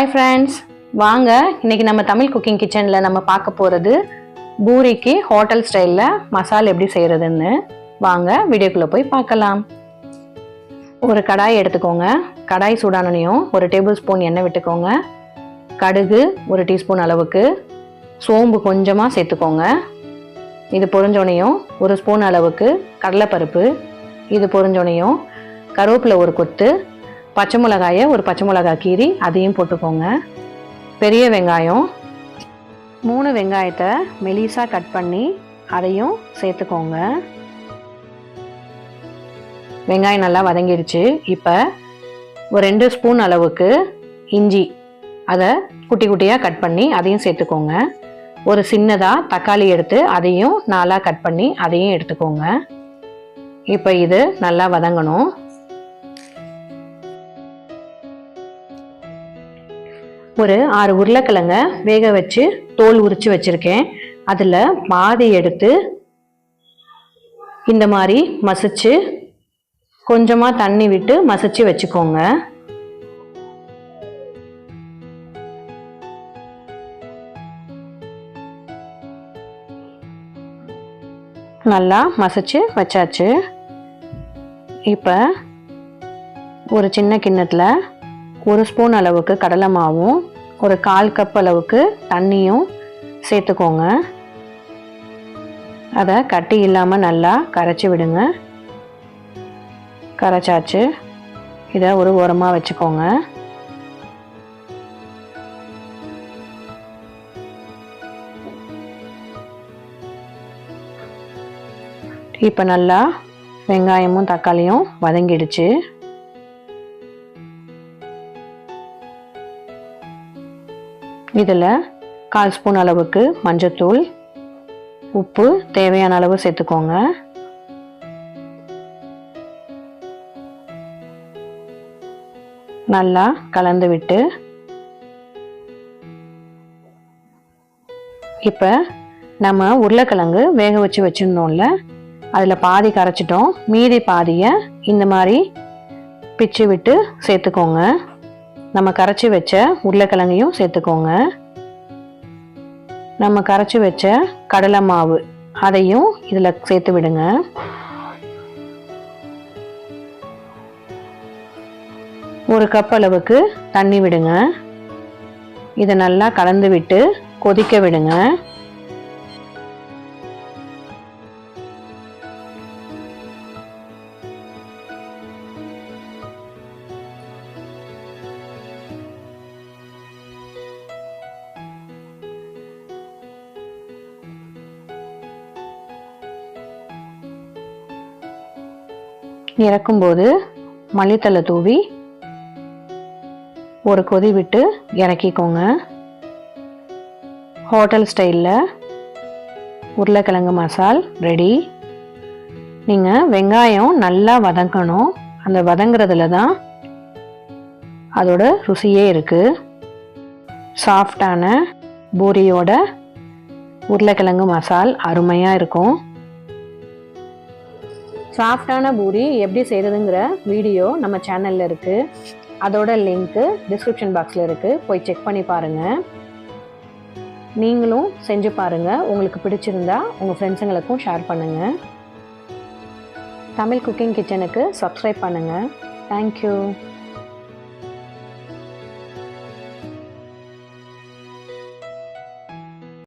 Hi friends, வாங்க இன்னைக்கு நம்ம தமிழ் குக்கிங் கிச்சனில் நம்ம பார்க்க போகிறது பூரிக்கு ஹோட்டல் ஸ்டைலில் மசால் எப்படி செய்கிறதுன்னு. வாங்க வீடியோக்குள்ளே போய் பார்க்கலாம். ஒரு கடாய் எடுத்துக்கோங்க. கடாய் சூடானனையும் ஒரு டேபிள் ஸ்பூன் எண்ணெய் விட்டுக்கோங்க. கடுகு ஒரு டீஸ்பூன் அளவுக்கு, சோம்பு கொஞ்சமாக சேர்த்துக்கோங்க. இது பொரிஞ்சோனையும் ஒரு ஸ்பூன் அளவுக்கு கடலைப்பருப்பு, இது பொரிஞ்சோனையும் கருவேப்பிலை ஒரு கொத்து, பச்சை மிளகாயை ஒரு பச்சை மிளகாய் கீரி அதையும் போட்டுக்கோங்க. பெரிய வெங்காயம் 3 வெங்காயத்தை மெலிசாக கட் பண்ணி அதையும் சேர்த்துக்கோங்க. வெங்காயம் நல்லா வதங்கிடுச்சு. இப்போ ஒரு 2 ஸ்பூன் அளவுக்கு இஞ்சி, அதை குட்டி குட்டியாக கட் பண்ணி அதையும் சேர்த்துக்கோங்க. ஒரு சின்னதாக தக்காளி எடுத்து அதையும் 4ஆக கட் பண்ணி அதையும் எடுத்துக்கோங்க. இப்போ இது நல்லா வதங்கணும். ஒரு 6 உருளைக்கிழங்க வேக வச்சு தோல் உரித்து வச்சுருக்கேன். அதில் பாதி எடுத்து இந்த மாதிரி மசிச்சு கொஞ்சமாக தண்ணி விட்டு மசிச்சு வச்சுக்கோங்க. நல்லா மசிச்சு வச்சாச்சு. இப்போ ஒரு சின்ன கிண்ணத்தில் 1 ஸ்பூன் அளவுக்கு கடலை மாவும் ஒரு 1/4 கப் அளவுக்கு தண்ணியும் சேர்த்துக்கோங்க. அதை கட்டி இல்லாமல் நல்லா கரைச்சி விடுங்க. கரைச்சாச்சு. இதை ஒரு ஓரமாக வச்சுக்கோங்க. இப்போ நல்லா வெங்காயமும் தக்காளியும் வதங்கிடுச்சு. இதில் 1/4 ஸ்பூன் அளவுக்கு மஞ்சத்தூள், உப்பு தேவையான அளவு சேர்த்துக்கோங்க. நல்லா கலந்து விட்டு இப்போ நம்ம உருளைக்கிழங்கு வேக வச்சு வச்சுருந்தோம்ல, அதில் பாதி கரைச்சிட்டோம். மீதி பாதியை இந்த மாதிரி பிச்சு விட்டு சேர்த்துக்கோங்க. நம்ம கரைச்சி வச்ச உருளைக்கிழங்கையும் சேர்த்துக்கோங்க. நம்ம கரைச்சி வச்ச கடலை மாவு அதையும் இதில் சேர்த்து விடுங்க. ஒரு கப் அளவுக்கு தண்ணி விடுங்க. இதை நல்லா கலந்து விட்டு கொதிக்க விடுங்க. இறக்கும்போது மல்லித்தழை தூவி ஒரு கொதி விட்டு இறக்கிக்கோங்க. ஹோட்டல் ஸ்டைலில் உருளைக்கிழங்கு மசால் ரெடி. நீங்கள் வெங்காயம் நல்லா வதங்கணும். அந்த வதங்குறதுல தான் அதோட ருசியே இருக்குது. சாஃப்டான பூரியோட உருளைக்கிழங்கு மசால் அருமையாக இருக்கும். சாஃப்டான பூரி எப்படி செய்கிறதுங்கிற வீடியோ நம்ம சேனலில் இருக்குது. அதோட லிங்க்கு டிஸ்கிரிப்ஷன் பாக்ஸில் இருக்குது. போய் செக் பண்ணி பாருங்கள். நீங்களும் செஞ்சு பாருங்கள். உங்களுக்கு பிடிச்சிருந்தா உங்கள் ஃப்ரெண்ட்ஸுங்களுக்கும் ஷேர் பண்ணுங்கள். தமிழ் குக்கிங் கிச்சனுக்கு சப்ஸ்கிரைப் பண்ணுங்கள். தேங்க்யூ.